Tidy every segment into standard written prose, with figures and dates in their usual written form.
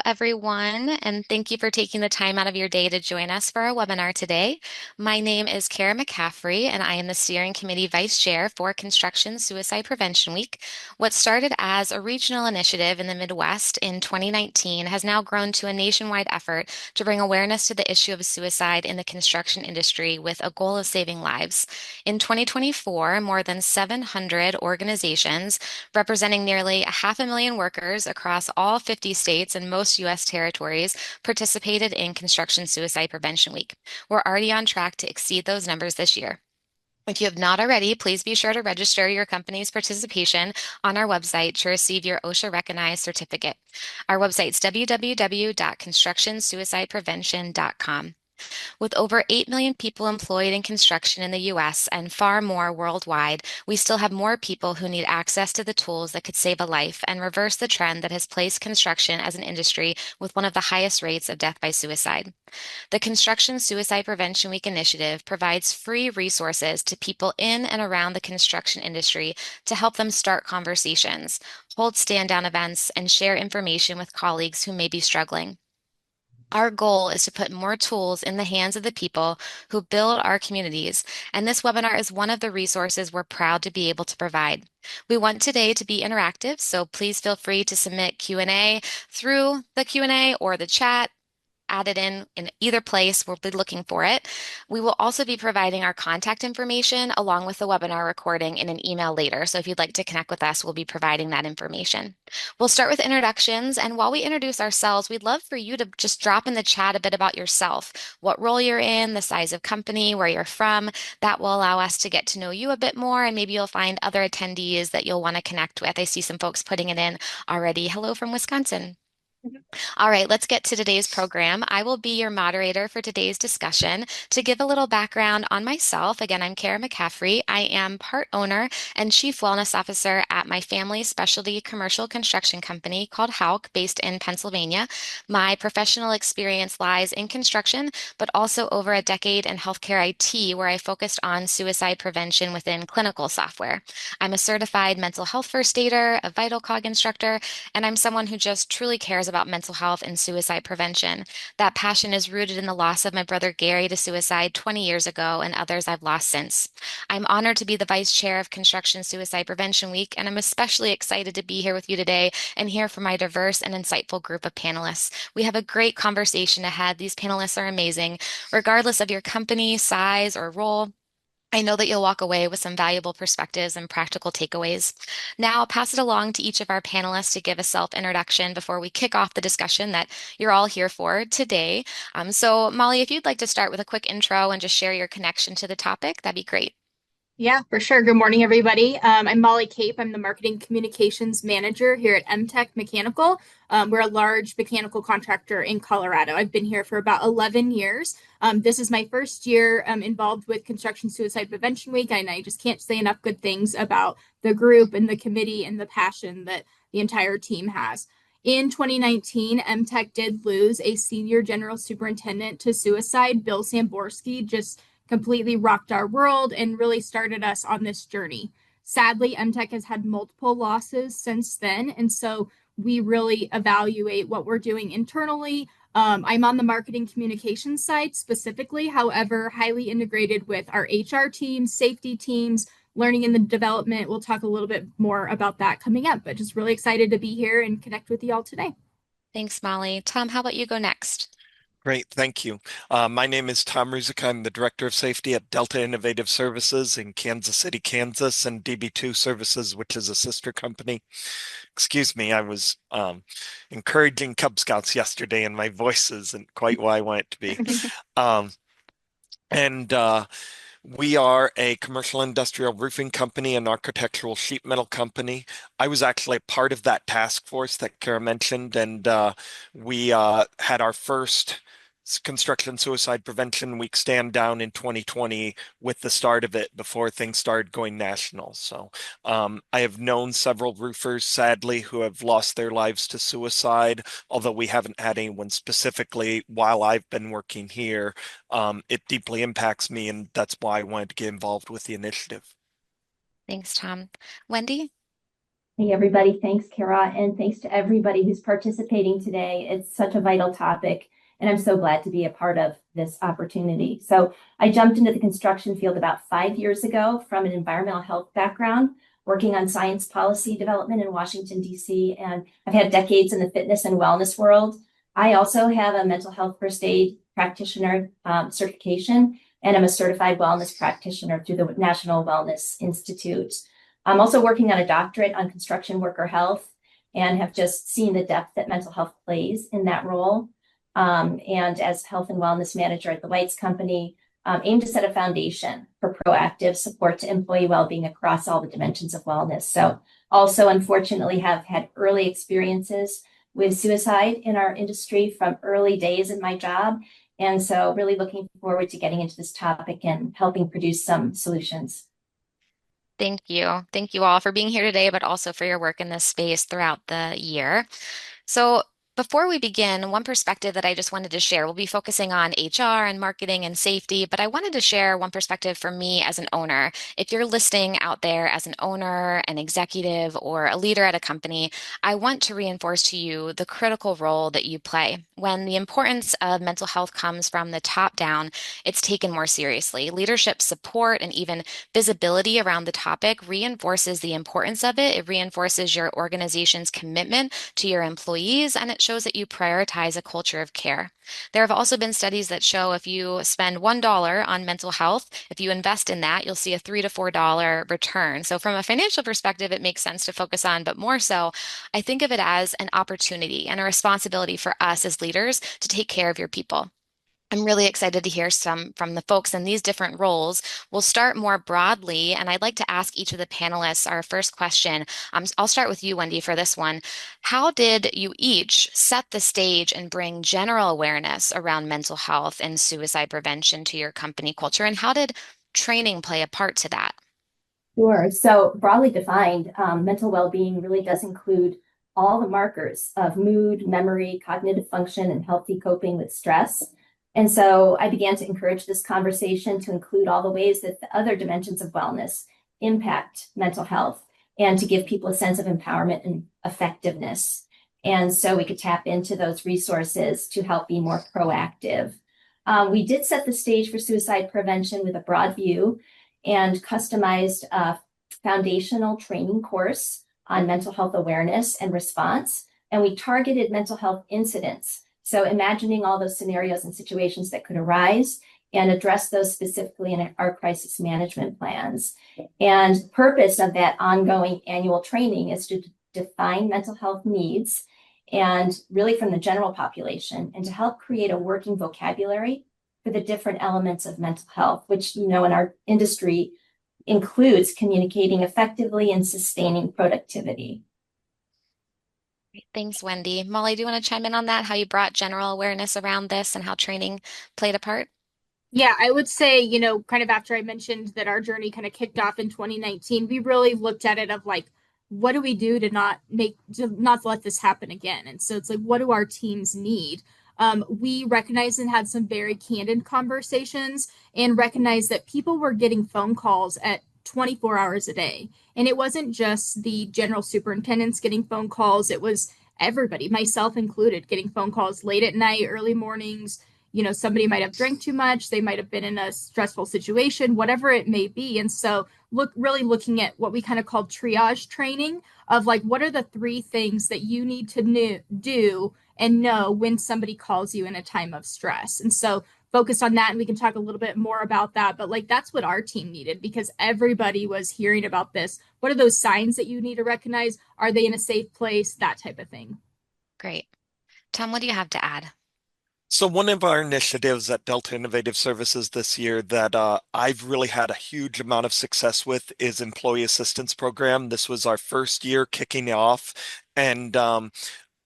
everyone, and thank you for taking the time out of your day to join us for our webinar today. My name is Kara McCaffrey, and I am the Steering Committee Vice Chair for Construction Suicide Prevention Week. What started as a regional initiative in the Midwest in 2019 has now grown to a nationwide effort to bring awareness to the issue of suicide in the construction industry with a goal of saving lives. In 2024, more than 700 organizations representing nearly 500,000 workers across all 50 states and most U.S. territories, participated in Construction Suicide Prevention Week. We're already on track to exceed those numbers this year. If you have not already, please be sure to register your company's participation on our website to receive your OSHA recognized certificate. Our website is www.constructionsuicideprevention.com. With over 8 million people employed in construction in the US and far more worldwide, we still have more people who need access to the tools that could save a life and reverse the trend that has placed construction as an industry with one of the highest rates of death by suicide. The Construction Suicide Prevention Week initiative provides free resources to people in and around the construction industry to help them start conversations, hold stand-down events, and share information with colleagues who may be struggling. Our goal is to put more tools in the hands of the people who build our communities, and this webinar is one of the resources we're proud to be able to provide. We want today to be interactive, so please feel free to submit Q&A through the Q&A or the chat. Add it in either place. We'll be looking for it. We will also be providing our contact information along with the webinar recording in an email later. So if you'd like to connect with us, we'll be providing that information. We'll start with introductions. And while we introduce ourselves, we'd love for you to just drop in the chat a bit about yourself, what role you're in, the size of company, where you're from. That will allow us to get to know you a bit more. And maybe you'll find other attendees that you'll want to connect with. I see some folks putting it in already. Hello from Wisconsin. All right, let's get to today's program. I will be your moderator for today's discussion. To give a little background on myself, again, I'm Kara McCaffrey. I am part owner and chief wellness officer at my family's specialty commercial construction company called Hauk, based in Pennsylvania. My professional experience lies in construction, but also over a decade in healthcare IT, where I focused on suicide prevention within clinical software. I'm a certified mental health first aider, a vital cog instructor, and I'm someone who just truly cares about mental health and suicide prevention. That passion is rooted in the loss of my brother Gary to suicide 20 years ago and others I've lost since. I'm honored to be the vice chair of Construction Suicide Prevention Week, and I'm especially excited to be here with you today and hear from my diverse and insightful group of panelists. We have a great conversation ahead. These panelists are amazing. Regardless of your company, size, or role, I know that you'll walk away with some valuable perspectives and practical takeaways. Now I'll pass it along to each of our panelists to give a self-introduction before we kick off the discussion that you're all here for today. So Molly, if you'd like to start with a quick intro and just share your connection to the topic, that'd be great. Yeah, for sure. Good morning, everybody. I'm Molly Cape. I'm the Marketing Communications Manager here at MTech Mechanical. We're a large mechanical contractor in Colorado. I've been here for about 11 years. This is my first year involved with Construction Suicide Prevention Week, and I just can't say enough good things about the group and the committee and the passion that the entire team has. In 2019, MTech did lose a senior general superintendent to suicide. Bill Samborski just completely rocked our world and really started us on this journey. Sadly, MTech has had multiple losses since then, and so we really evaluate what we're doing internally. I'm on the marketing communications side specifically, however, highly integrated with our HR teams, safety teams, learning and the development. We'll talk a little bit more about that coming up, but just really excited to be here and connect with you all today. Thanks, Molly. Tom, how about you go next? Great, thank you. My name is Tom Ruzick. I'm the Director of Safety at Delta Innovative Services in Kansas City, Kansas, and DB2 Services, which is a sister company. Excuse me, I was encouraging Cub Scouts yesterday, and my voice isn't quite what I want it to be. Um, and We are a commercial industrial roofing company and architectural sheet metal company. I was actually part of that task force that Kara mentioned, and we had our first Construction Suicide Prevention Week stand down in 2020 with the start of it before things started going national. So I have known several roofers, sadly, who have lost their lives to suicide, although we haven't had anyone specifically while I've been working here. It deeply impacts me, and that's why I wanted to get involved with the initiative. Thanks, Tom. Wendy? Hey, everybody. Thanks, Kara. And thanks to everybody who's participating today. It's such a vital topic, and I'm so glad to be a part of this opportunity. So, I jumped into the construction field about 5 years ago from an environmental health background, working on science policy development in Washington, D.C., and I've had decades in the fitness and wellness world. I also have a mental health first aid practitioner certification, and I'm a certified wellness practitioner through the National Wellness Institute. I'm also working on a doctorate on construction worker health and have just seen the depth that mental health plays in that role. And as health and wellness manager at the White's Company, aim to set a foundation for proactive support to employee well-being across all the dimensions of wellness. So also, unfortunately, have had early experiences with suicide in our industry from early days in my job. And so really looking forward to getting into this topic and helping produce some solutions. Thank you. Thank you all for being here today, but also for your work in this space throughout the year. So, before we begin, one perspective that I just wanted to share, we'll be focusing on HR and marketing and safety, but I wanted to share one perspective for me as an owner. If you're listening out there as an owner, an executive, or a leader at a company, I want to reinforce to you the critical role that you play. When the importance of mental health comes from the top down, it's taken more seriously. Leadership support and even visibility around the topic reinforces the importance of it. It reinforces your organization's commitment to your employees, and it shows that you prioritize a culture of care. There have also been studies that show if you spend $1 on mental health, if you invest in that, you'll see a $3 to $4 return. So, from a financial perspective, it makes sense to focus on, but more so, I think of it as an opportunity and a responsibility for us as leaders to take care of your people. I'm really excited to hear some from the folks in these different roles. We'll start more broadly, and I'd like to ask each of the panelists our first question. I'll start with you, Wendy, for this one. How did you each set the stage and bring general awareness around mental health and suicide prevention to your company culture? And how did training play a part to that? Sure. So broadly defined, mental well-being really does include all the markers of mood, memory, cognitive function, and healthy coping with stress. And so I began to encourage this conversation to include all the ways that the other dimensions of wellness impact mental health and to give people a sense of empowerment and effectiveness. And so we could tap into those resources to help be more proactive. We did set the stage for suicide prevention with a broad view and customized a foundational training course on mental health awareness and response. And we targeted mental health incidents. So imagining all those scenarios and situations that could arise and address those specifically in our crisis management plans. And the purpose of that ongoing annual training is to define mental health needs and really from the general population and to help create a working vocabulary for the different elements of mental health, which, in our industry includes communicating effectively and sustaining productivity. Thanks, Wendy. Molly, do you want to chime in on that? How you brought general awareness around this and how training played a part? Yeah, I would say, kind of after I mentioned that our journey kind of kicked off in 2019, we really looked at it of like, what do we do to not let this happen again? And so it's like, what do our teams need? We recognized and had some very candid conversations and recognized that people were getting phone calls at 24 hours a day. And it wasn't just the general superintendents getting phone calls, it was everybody, myself included, getting phone calls late at night, early mornings. Somebody might have drank too much, they might have been in a stressful situation, whatever it may be. And so really looking at what we kind of called triage training of like, what are the three things that you need to do and know when somebody calls you in a time of stress. And so focused on that, and we can talk a little bit more about that, but like that's what our team needed because everybody was hearing about this. What are those signs that you need to recognize? Are they in a safe place? That type of thing. Great. Tom, what do you have to add? So one of our initiatives at Delta Innovative Services this year that I've really had a huge amount of success with is Employee Assistance Program. This was our first year kicking off, and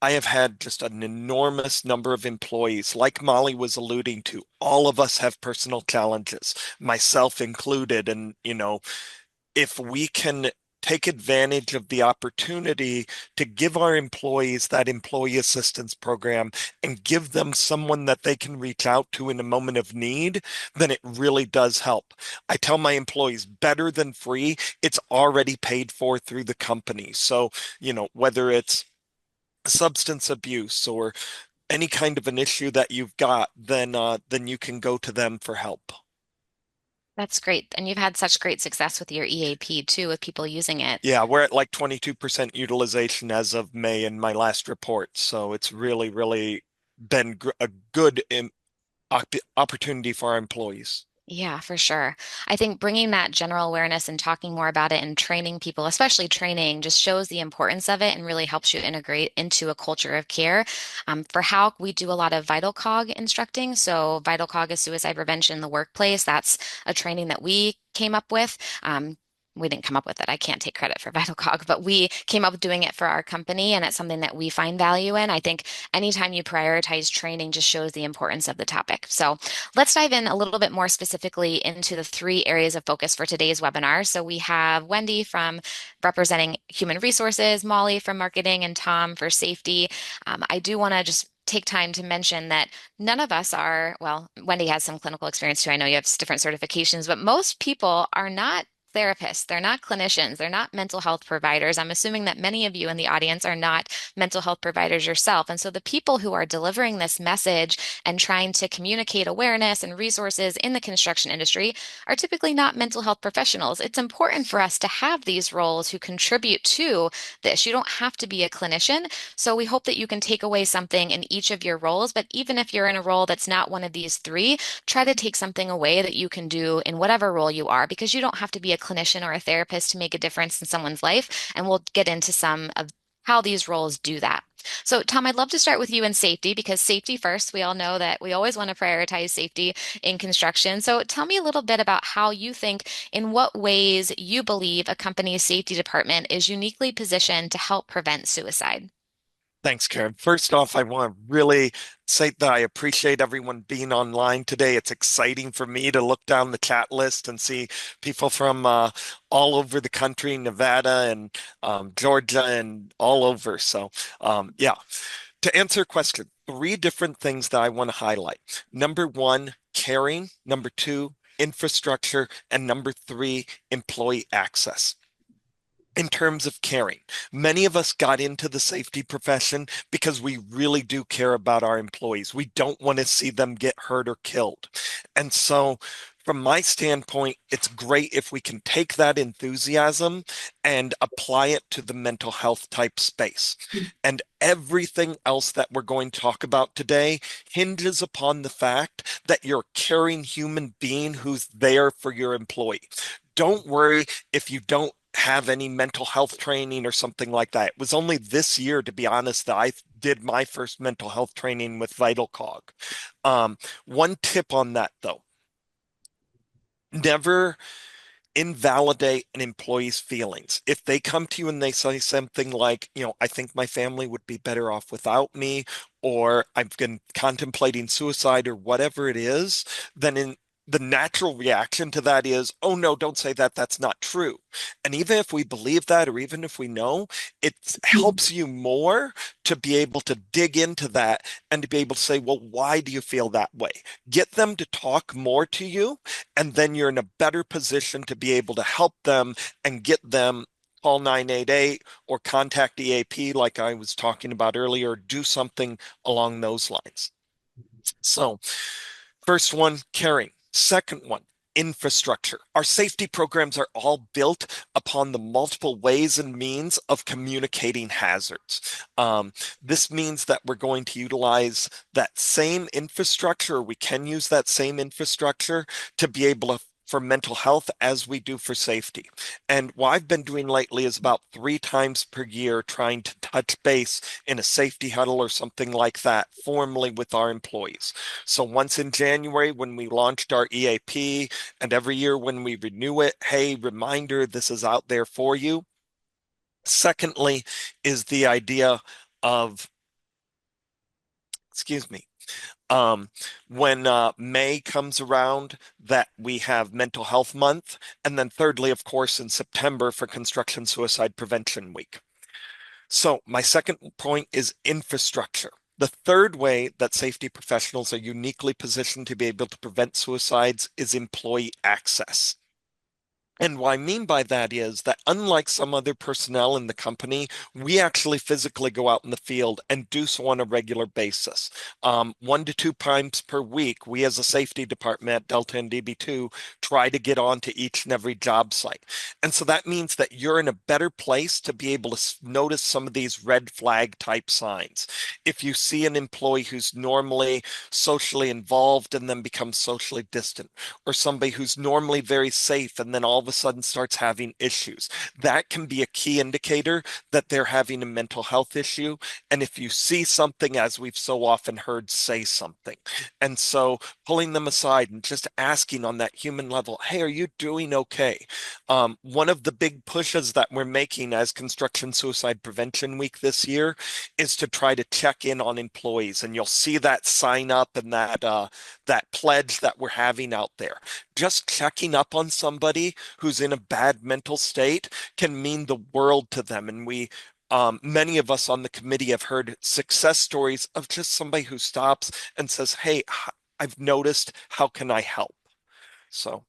I have had just an enormous number of employees. Like Molly was alluding to, all of us have personal challenges, myself included. And, if we can take advantage of the opportunity to give our employees that employee assistance program and give them someone that they can reach out to in a moment of need, then it really does help. I tell my employees, better than free, it's already paid for through the company. So, whether it's substance abuse or any kind of an issue that you've got, then you can go to them for help. That's great. And you've had such great success with your EAP too, with people using it. Yeah, we're at like 22% utilization as of May in my last report. So it's really, really been a good opportunity for our employees. Yeah, for sure. I think bringing that general awareness and talking more about it and training people, especially training, just shows the importance of it and really helps you integrate into a culture of care. For HALC, we do a lot of Vital Cog instructing. So Vital Cog is suicide prevention in the workplace. That's a training that we came up with. We didn't come up with it. I can't take credit for Vital Cog, but we came up with doing it for our company, and it's something that we find value in. I think anytime you prioritize training just shows the importance of the topic. So let's dive in a little bit more specifically into the three areas of focus for today's webinar. So we have Wendy from representing human resources, Molly from marketing, and Tom for safety. I do want to just take time to mention that none of us are, well, Wendy has some clinical experience too. I know you have different certifications, but most people are not therapists. They're not clinicians. They're not mental health providers. I'm assuming that many of you in the audience are not mental health providers yourself. And so the people who are delivering this message and trying to communicate awareness and resources in the construction industry are typically not mental health professionals. It's important for us to have these roles who contribute to this. You don't have to be a clinician. So we hope that you can take away something in each of your roles. But even if you're in a role that's not one of these three, try to take something away that you can do in whatever role you are, because you don't have to be a clinician or a therapist to make a difference in someone's life. And we'll get into some of how these roles do that. So, Tom, I'd love to start with you in safety because safety first. We all know that we always want to prioritize safety in construction. So, tell me a little bit about how you think, in what ways you believe a company's safety department is uniquely positioned to help prevent suicide. Thanks, Karen. First off, I want to really say that I appreciate everyone being online today. It's exciting for me to look down the chat list and see people from all over the country, Nevada and Georgia and all over. So, yeah, to answer your question, three different things that I want to highlight. Number one, caring. Number two, infrastructure. And number three, employee access. In terms of caring, many of us got into the safety profession because we really do care about our employees. We don't want to see them get hurt or killed. And so, from my standpoint, it's great if we can take that enthusiasm and apply it to the mental health type space. And everything else that we're going to talk about today hinges upon the fact that you're a caring human being who's there for your employee. Don't worry if you don't have any mental health training or something like that. It was only this year, to be honest, that I did my first mental health training with Vital Cog. One tip on that, though, never invalidate an employee's feelings. If they come to you and they say something like, I think my family would be better off without me, or I've been contemplating suicide or whatever it is, then the natural reaction to that is, oh no, don't say that. That's not true. And even if we believe that, or even if we know, it helps you more to be able to dig into that and to be able to say, well, why do you feel that way? Get them to talk more to you, and then you're in a better position to be able to help them and get them call 988 or contact EAP like I was talking about earlier, do something along those lines. So first one, caring. Second one, infrastructure. Our safety programs are all built upon the multiple ways and means of communicating hazards. This means that we're going to utilize that same infrastructure, or we can use that same infrastructure to be able to for mental health as we do for safety. And what I've been doing lately is about 3 times per year trying to touch base in a safety huddle or something like that formally with our employees. So once in January when we launched our EAP, and every year when we renew it, hey, reminder, this is out there for you. Secondly, is the idea of, excuse me, Um, when May comes around, that we have Mental Health Month, and then thirdly, of course, in September for Construction Suicide Prevention Week. So my second point is infrastructure. The third way that safety professionals are uniquely positioned to be able to prevent suicides is employee access. And what I mean by that is that unlike some other personnel in the company, we actually physically go out in the field and do so on a regular basis. 1 to 2 times per week, we as a safety department at Delta and DB2 try to get on to each and every job site. And so that means that you're in a better place to be able to notice some of these red flag type signs. If you see an employee who's normally socially involved and then becomes socially distant, or somebody who's normally very safe and then all of a sudden starts having issues. That can be a key indicator that they're having a mental health issue. And if you see something, as we've so often heard, say something. And so pulling them aside and just asking on that human level, hey, are you doing okay? One of the big pushes that we're making as Construction Suicide Prevention Week this year is to try to check in on employees. And you'll see that sign up and that pledge that we're having out there. Just checking up on somebody who's in a bad mental state can mean the world to them. And many of us on the committee have heard success stories of just somebody who stops and says, hey, I've noticed, how can I help? So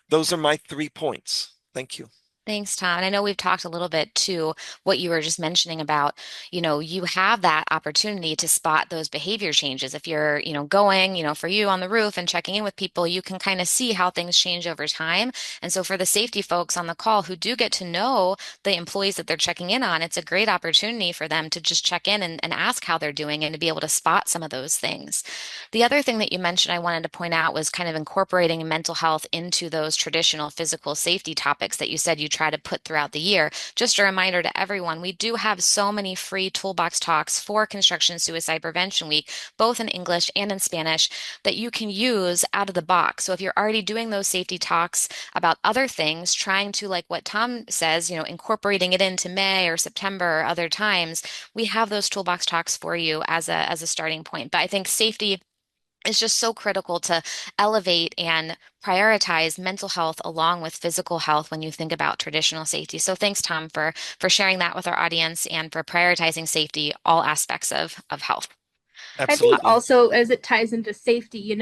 those are my 3 points. Thank you. Thanks, Tom. And I know we've talked a little bit to what you were just mentioning about, you have that opportunity to spot those behavior changes. If you're, going, for you on the roof and checking in with people, you can kind of see how things change over time. And so for the safety folks on the call who do get to know the employees that they're checking in on, it's a great opportunity for them to just check in and ask how they're doing and to be able to spot some of those things. The other thing that you mentioned I wanted to point out was kind of incorporating mental health into those traditional physical safety topics that you said you try to put throughout the year. Just a reminder to everyone, we do have so many free toolbox talks for Construction Suicide Prevention Week, both in English and in Spanish, that you can use out of the box. So if you're already doing those safety talks about other things, trying to, like what Tom says, incorporating it into May or September or other times, we have those toolbox talks for you as a starting point. But I think safety is just so critical to elevate and prioritize mental health along with physical health when you think about traditional safety. So thanks, Tom, for sharing that with our audience and for prioritizing safety, all aspects of health. I think Absolutely. also as it ties into safety,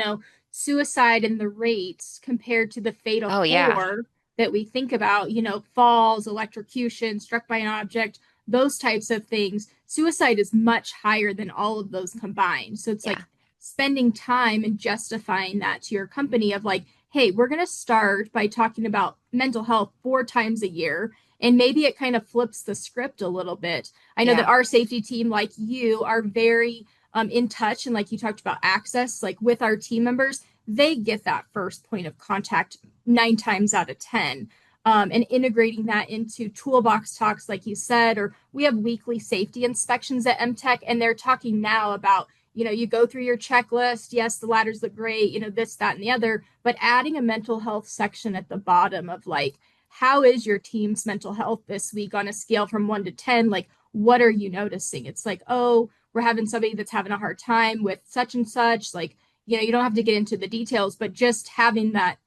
suicide and the rates compared to the fatal Oh yeah, four that we think about, falls, electrocution, struck by an object, those types of things. Suicide is much higher than all of those combined. So it's like yeah, spending time and justifying that to your company of like, hey, we're going to start by talking about mental health 4 times a year. And maybe it kind of flips the script a little bit. I know that yeah, our safety team, like you, are very in touch, and like you talked about access, like with our team members, they get that first point of contact 9 times out of 10. And integrating that into toolbox talks, like you said, or we have weekly safety inspections at MTech, and they're talking now about, you go through your checklist. Yes, the ladders look great, this, that, and the other, but adding a mental health section at the bottom of like, how is your team's mental health this week on a scale from 1 to 10? Like, what are you noticing? It's like, oh, we're having somebody that's having a hard time with such and such. Like, you don't have to get into the details, but just having that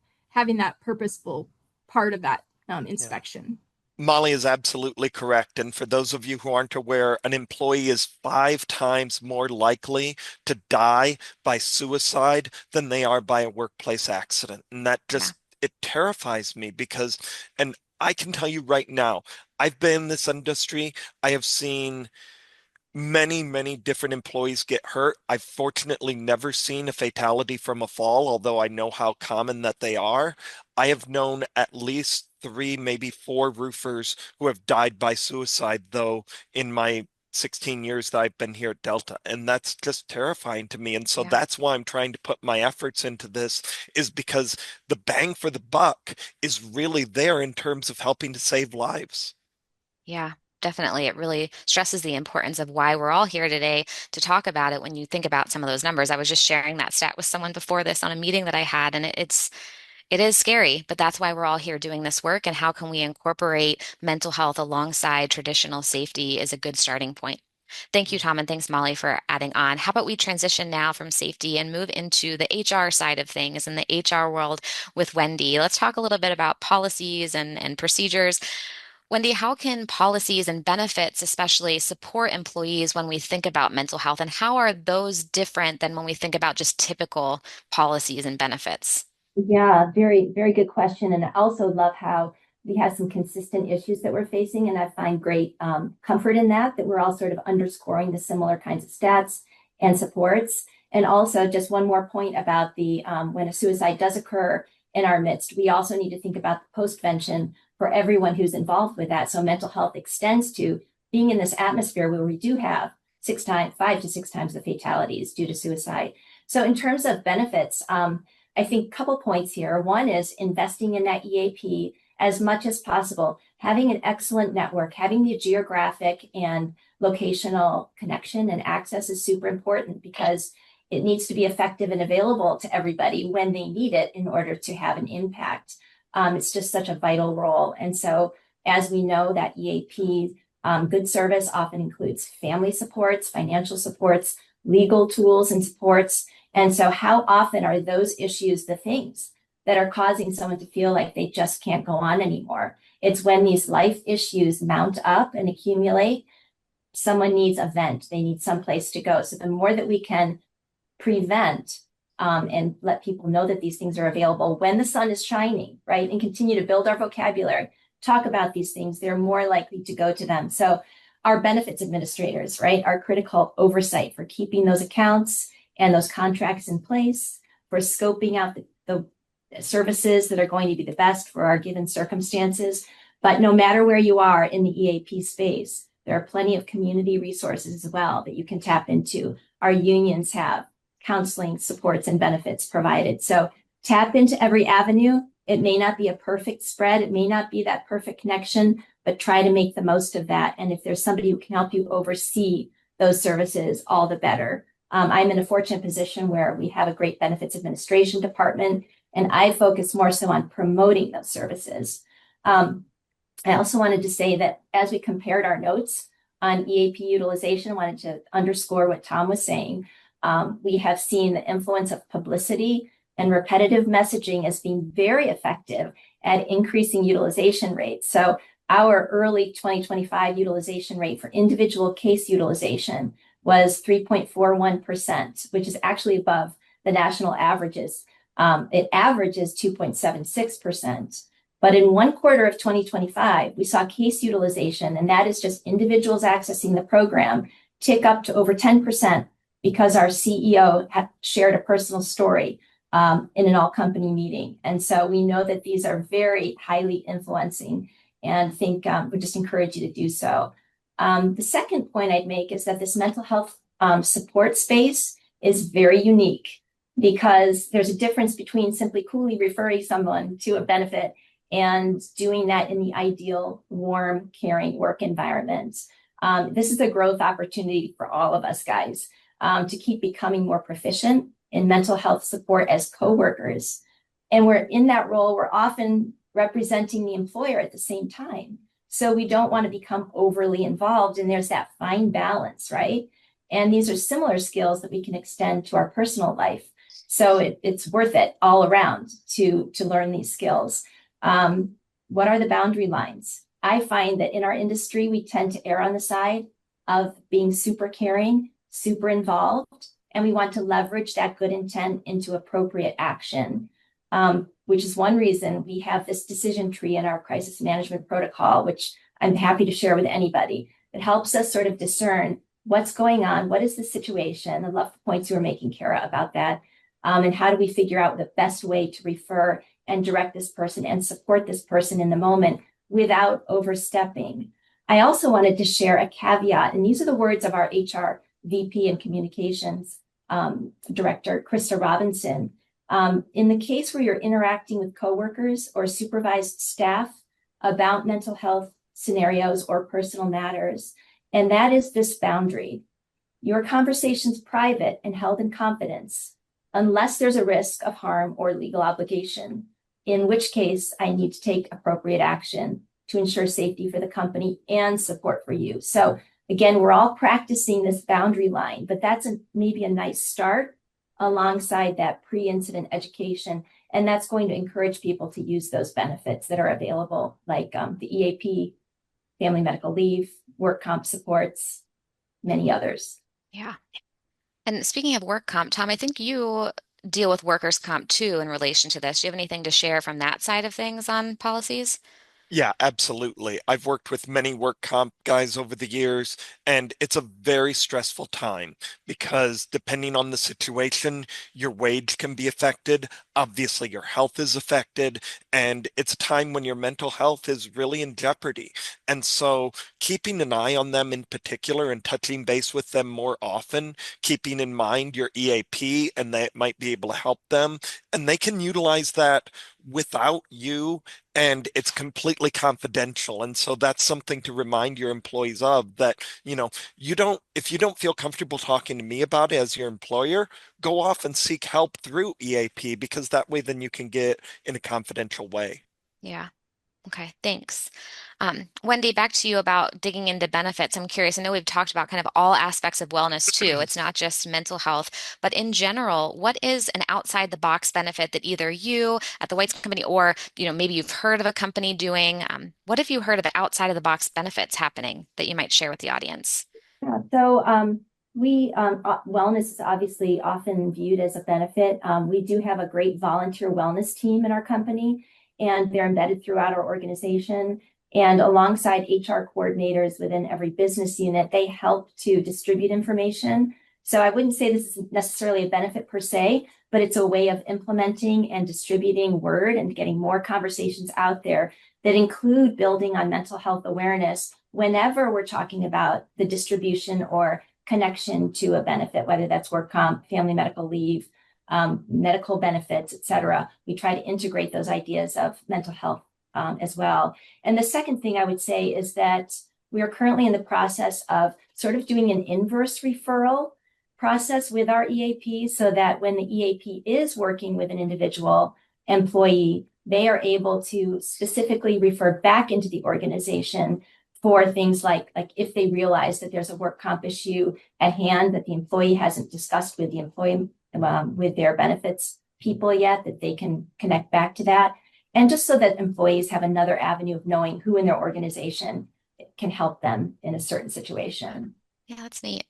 purposeful part of that Yeah. inspection. Molly is absolutely correct. And for those of you who aren't aware, an employee is 5 times more likely to die by suicide than they are by a workplace accident. And that yeah, just, it terrifies me because, and I can tell you right now, I've been in this industry. I have seen many, many different employees get hurt. I've fortunately never seen a fatality from a fall, although I know how common that they are. I have known at least 3, maybe 4 roofers who have died by suicide, though, in my 16 years that I've been here at Delta. And that's just terrifying to me. And so yeah, that's why I'm trying to put my efforts into this, is because the bang for the buck is really there in terms of helping to save lives. yeah. Definitely. It really stresses the importance of why we're all here today to talk about it when you think about some of those numbers. I was just sharing that stat with someone before this on a meeting that I had, and it is scary, but that's why we're all here doing this work. And how can we incorporate mental health alongside traditional safety is a good starting point. Thank you, Tom, and thanks, Molly, for adding on. How about we transition now from safety and move into the HR side of things in the HR world with Wendy? Let's talk a little bit about policies and procedures. Wendy, how can policies and benefits especially support employees when we think about mental health, and how are those different than when we think about just typical policies and benefits? Yeah, very, very good question. And I also love how we have some consistent issues that we're facing. And I find great comfort in that we're all sort of underscoring the similar kinds of stats and supports. And also, just one more point about the when a suicide does occur in our midst, we also need to think about the postvention for everyone who's involved with that. So mental health extends to being in this atmosphere where we do have 5 to 6 times the fatalities due to suicide. So in terms of benefits, I think a couple points here. One is investing in that EAP as much as possible, having an excellent network, having the geographic and locational connection and access is super important because it needs to be effective and available to everybody when they need it in order to have an impact. It's just such a vital role. And so as we know, that EAP good service often includes family supports, financial supports, legal tools and supports. And so how often are those issues the things that are causing someone to feel like they just can't go on anymore? It's when these life issues mount up and accumulate, someone needs a vent, they need someplace to go. So the more that we can prevent and let people know that these things are available when the sun is shining, right? And continue to build our vocabulary, talk about these things, they're more likely to go to them. So our benefits administrators, right, are critical oversight for keeping those accounts and those contracts in place, for scoping out the services that are going to be the best for our given circumstances. But no matter where you are in the EAP space, there are plenty of community resources as well that you can tap into. Our unions have counseling supports and benefits provided. So tap into every avenue. It may not be a perfect spread. It may not be that perfect connection, but try to make the most of that. And if there's somebody who can help you oversee those services, all the better. I'm in a fortunate position where we have a great benefits administration department, and I focus more so on promoting those services. I also wanted to say that as we compared our notes on EAP utilization, I wanted to underscore what Tom was saying. We have seen the influence of publicity and repetitive messaging as being very effective at increasing utilization rates. So our early 2025 utilization rate for individual case utilization was 3.41%, which is actually above the national averages. It averages 2.76%. But in one quarter of 2025, we saw case utilization, and that is just individuals accessing the program, tick up to over 10% because our CEO had shared a personal story in an all-company meeting. And so we know that these are very highly influencing, and think we just encourage you to do so. The second point I'd make is that this mental health support space is very unique because there's a difference between simply coolly referring someone to a benefit and doing that in the ideal, warm, caring work environment. This is a growth opportunity for all of us, guys, to keep becoming more proficient in mental health support as coworkers. And we're in that role, we're often representing the employer at the same time. So we don't want to become overly involved, and there's that fine balance, right? And these are similar skills that we can extend to our personal life. So it's worth it all around to learn these skills. What are the boundary lines? I find that in our industry, we tend to err on the side of being super caring, super involved, and we want to leverage that good intent into appropriate action, which is one reason we have this decision tree in our crisis management protocol, which I'm happy to share with anybody. It helps us sort of discern what's going on, what is the situation. I love the points you were making, Kara, about that. And how do we figure out the best way to refer and direct this person and support this person in the moment without overstepping. I also wanted to share a caveat, and these are the words of our HR VP and Communications Director, Krista Robinson. In the case where you're interacting with coworkers or supervised staff about mental health scenarios or personal matters, and that is this boundary. Your conversation's private and held in confidence, unless there's a risk of harm or legal obligation, in which case I need to take appropriate action to ensure safety for the company and support for you. So again, we're all practicing this boundary line, but that's maybe a nice start alongside that pre-incident education. And that's going to encourage people to use those benefits that are available, like the EAP, family medical leave, work comp supports, many others. Yeah. And speaking of work comp, Tom, I think you deal with workers' comp too in relation to this. Do you have anything to share from that side of things on policies? Yeah, absolutely. I've worked with many work comp guys over the years, and it's a very stressful time because depending on the situation, your wage can be affected. Obviously, your health is affected, and it's a time when your mental health is really in jeopardy. And so, keeping an eye on them in particular and touching base with them more often, keeping in mind your EAP and that might be able to help them, and they can utilize that without you and it's completely confidential. And so that's something to remind your employees of that, if you don't feel comfortable talking to me about it as your employer, go off and seek help through EAP because that way then you can get in a confidential way. Yeah. Okay, thanks. Wendy, back to you about digging into benefits. I'm curious. I know we've talked about kind of all aspects of wellness too. It's not just mental health, but in general, what is an outside the box benefit that either you at the Whites Company or, maybe you've heard of a company doing? What have you heard of outside of the box benefits happening that you might share with the audience? Yeah, so wellness is obviously often viewed as a benefit. We do have a great volunteer wellness team in our company, and they're embedded throughout our organization. And alongside HR coordinators within every business unit, they help to distribute information. So I wouldn't say this is necessarily a benefit per se, but it's a way of implementing and distributing word and getting more conversations out there that include building on mental health awareness whenever we're talking about the distribution or connection to a benefit, whether that's work comp, family medical leave, medical benefits, et cetera. We try to integrate those ideas of mental health as well. And the second thing I would say is that we are currently in the process of sort of doing an inverse referral process with our EAP so that when the EAP is working with an individual employee, they are able to specifically refer back into the organization for things like if they realize that there's a work comp issue at hand that the employee hasn't discussed with the employee with their benefits people yet, that they can connect back to that. And just so that employees have another avenue of knowing who in their organization can help them in a certain situation. Yeah, that's neat.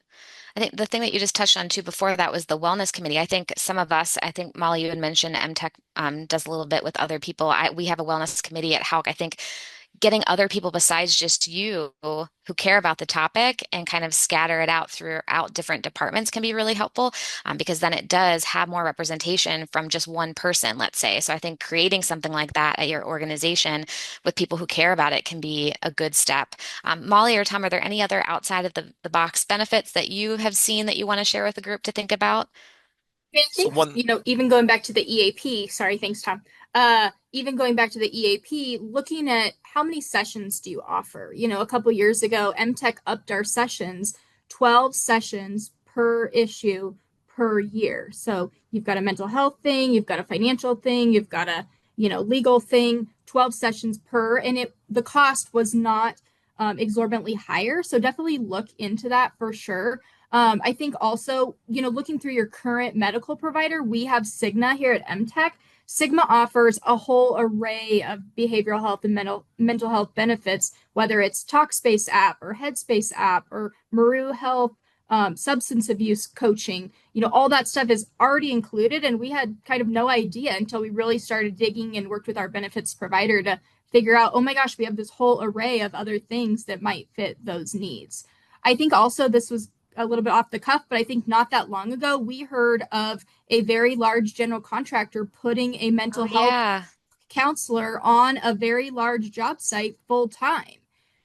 I think the thing that you just touched on too before that was the wellness committee. I think some of us, I think Molly, you had mentioned MTech does a little bit with other people. We have a wellness committee at Hauk. I think getting other people besides just you who care about the topic and kind of scatter it out throughout different departments can be really helpful because then it does have more representation from just one person, let's say. So I think creating something like that at your organization with people who care about it can be a good step. Molly or Tom, are there any other outside of the box benefits that you have seen that you want to share with the group to think about? I So think, one, even going back to the EAP, sorry, thanks, Tom. Even going back to the EAP, looking at how many sessions do you offer? A couple years ago, MTech upped our sessions, 12 sessions per issue per year. So you've got a mental health thing, you've got a financial thing, you've got a, legal thing, 12 sessions per, and the cost was not exorbitantly higher. So definitely look into that for sure. I think also, looking through your current medical provider, we have Cigna here at MTech. Cigna offers a whole array of behavioral health and mental health benefits, whether it's Talkspace app or Headspace app or Maru Health, substance abuse coaching. All that stuff is already included, and we had kind of no idea until we really started digging and worked with our benefits provider to figure out, oh my gosh, we have this whole array of other things that might fit those needs. I think also this was a little bit off the cuff, but I think not that long ago, we heard of a very large general contractor putting a mental health Yeah. counselor on a very large job site full time.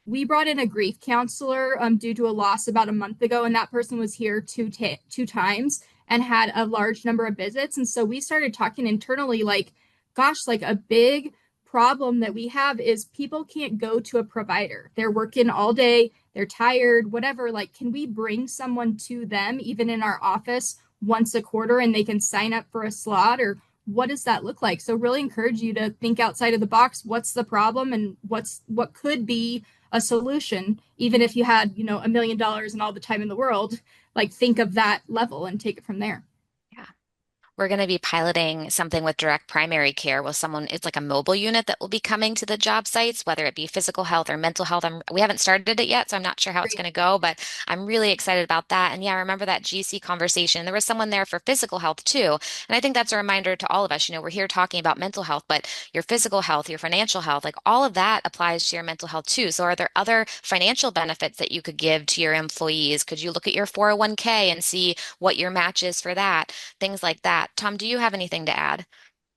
We brought in a grief counselor due to a loss about a month ago, and that person was here two times and had a large number of visits. And so we started talking internally like, gosh, like a big problem that we have is people can't go to a provider. They're working all day, they're tired, whatever. Like, can we bring someone to them, even in our office, once a quarter and they can sign up for a slot? Or what does that look like? So really encourage you to think outside of the box. What's the problem and what could be a solution, even if you had, $1 million and all the time in the world, like think of that level and take it from there. Yeah. We're going to be piloting something with direct primary care with someone, it's like a mobile unit that will be coming to the job sites, whether it be physical health or mental health. We haven't started it yet, so I'm not sure how it's going Great. to go, but I'm really excited about that. And yeah, I remember that GC conversation. There was someone there for physical health too. And I think that's a reminder to all of us, we're here talking about mental health, but your physical health, your financial health, like all of that applies to your mental health too. So are there other financial benefits that you could give to your employees? Could you look at your 401k and see what your match is for that? Things like that. Tom, do you have anything to add?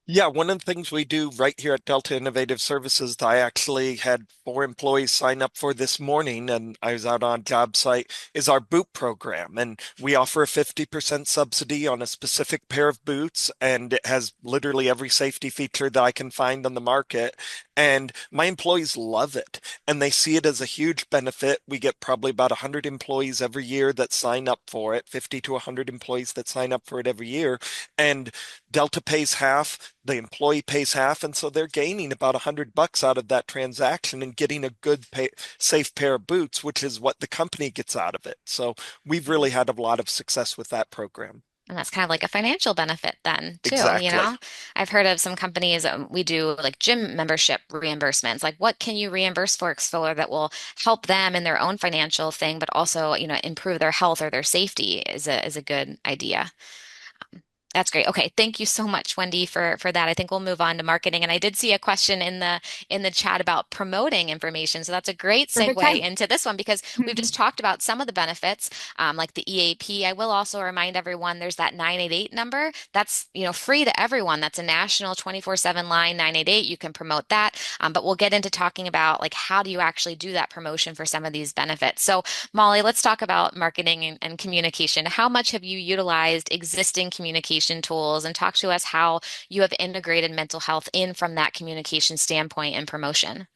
Yeah, one of the things we do right here at Delta Innovative Services, that I actually had 4 employees sign up for this morning, and I was out on job site, is our boot program. And we offer a 50% subsidy on a specific pair of boots, and it has literally every safety feature that I can find on the market. And my employees love it, and they see it as a huge benefit. We get probably about 100 employees every year that sign up for it, 50 to 100 employees that sign up for it every year. And Delta pays half, the employee pays half, and so they're gaining about $100 out of that transaction and getting a good, safe pair of boots, which is what the company gets out of it. So we've really had a lot of success with that program. And that's kind of like a financial benefit then, too, Exactly. I've heard of some companies, we do like gym membership reimbursements. Like what can you reimburse folks for that will help them in their own financial thing, but also, improve their health or their safety is a good idea. That's great. Okay, thank you so much, Wendy, for that. I think we'll move on to marketing. And I did see a question in the chat about promoting information. So that's a great Perfect segue time. into this one because we've just talked about some of the benefits, like the EAP. I will also remind everyone there's that 988 number. That's, free to everyone. That's a national 24/7 line, 988. You can promote that. But we'll get into talking about like how do you actually do that promotion for some of these benefits. So Molly, let's talk about marketing and communication. How much have you utilized existing communication tools and talk to us how you have integrated mental health in from that communication standpoint and promotion?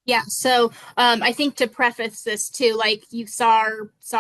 Yeah, so I think to preface this too, like you saw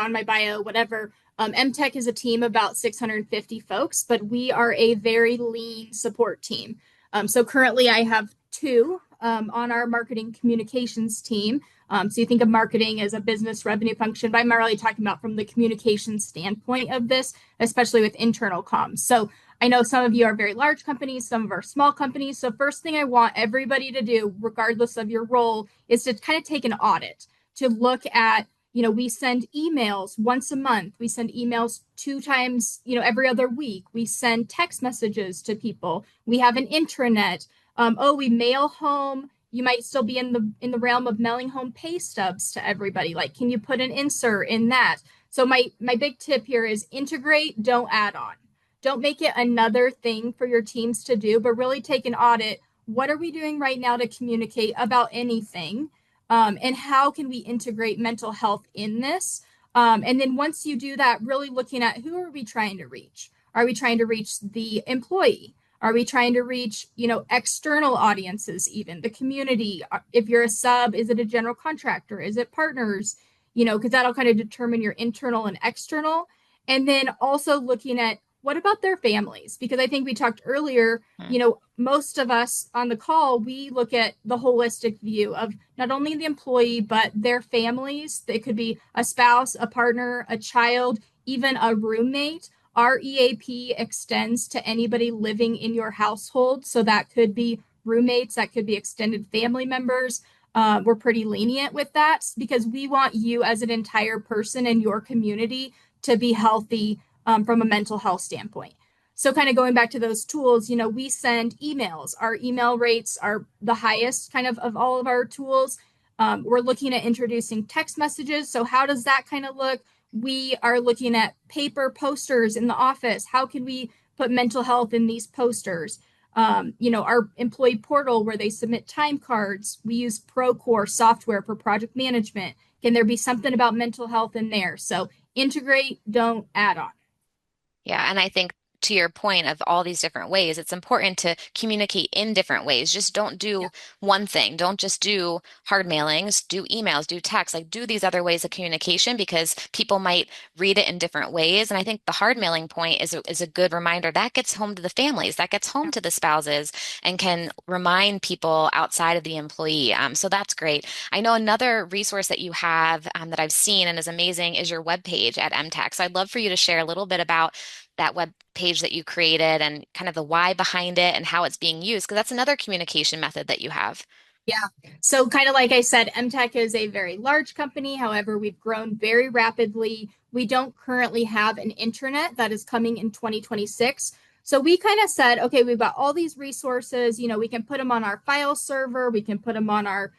in my bio, whatever, MTech is a team about 650 folks, but we are a very lean support team. So currently I have two on our marketing communications team. So you think of marketing as a business revenue function, but I'm not really talking about from the communication standpoint of this, especially with internal comms. So I know some of you are very large companies, some of our small companies. So first thing I want everybody to do, regardless of your role, is to kind of take an audit to look at, we send emails once a month. We send emails two times, every other week. We send text messages to people. We have an intranet. We mail home. You might still be in the realm of mailing home pay stubs to everybody. Like, can you put an insert in that? So my big tip here is integrate, don't add on. Don't make it another thing for your teams to do, but really take an audit. What are we doing right now to communicate about anything? And how can we integrate mental health in this? And then once you do that, really looking at who are we trying to reach? Are we trying to reach the employee? Are we trying to reach, external audiences, even the community? If you're a sub, is it a general contractor? Is it partners? Because that'll kind of determine your internal and external. And then also looking at what about their families? Because I think we talked earlier, most of us on the call, we look at the holistic view of not only the employee, but their families. It could be a spouse, a partner, a child, even a roommate. Our EAP extends to anybody living in your household. So that could be roommates, that could be extended family members. We're pretty lenient with that because we want you as an entire person in your community to be healthy from a mental health standpoint. So kind of going back to those tools, we send emails. Our email rates are the highest kind of all of our tools. We're looking at introducing text messages. So how does that kind of look? We are looking at paper posters in the office. How can we put mental health in these posters? Our employee portal where they submit time cards. We use Procore software for project management. Can there be something about mental health in there? So integrate, don't add on. Yeah, and I think to your point of all these different ways, it's important to communicate in different ways. Just don't Yeah. do one thing. Don't just do hard mailings, do emails, do text, like do these other ways of communication because people might read it in different ways. And I think the hard mailing point is a good reminder that gets home to the families, that gets home to the spouses, and can remind people outside of the employee. So that's great. I know another resource that you have that I've seen and is amazing is your webpage at MTech. So I'd love for you to share a little bit about that web page that you created and kind of the why behind it and how it's being used, because that's another communication method that you have. Yeah. So kind of like I said, MTech is a very large company. However, we've grown very rapidly. We don't currently have an intranet that is coming in 2026. So we kind of said, okay, we've got all these resources, we can put them on our file server, we can put them on our,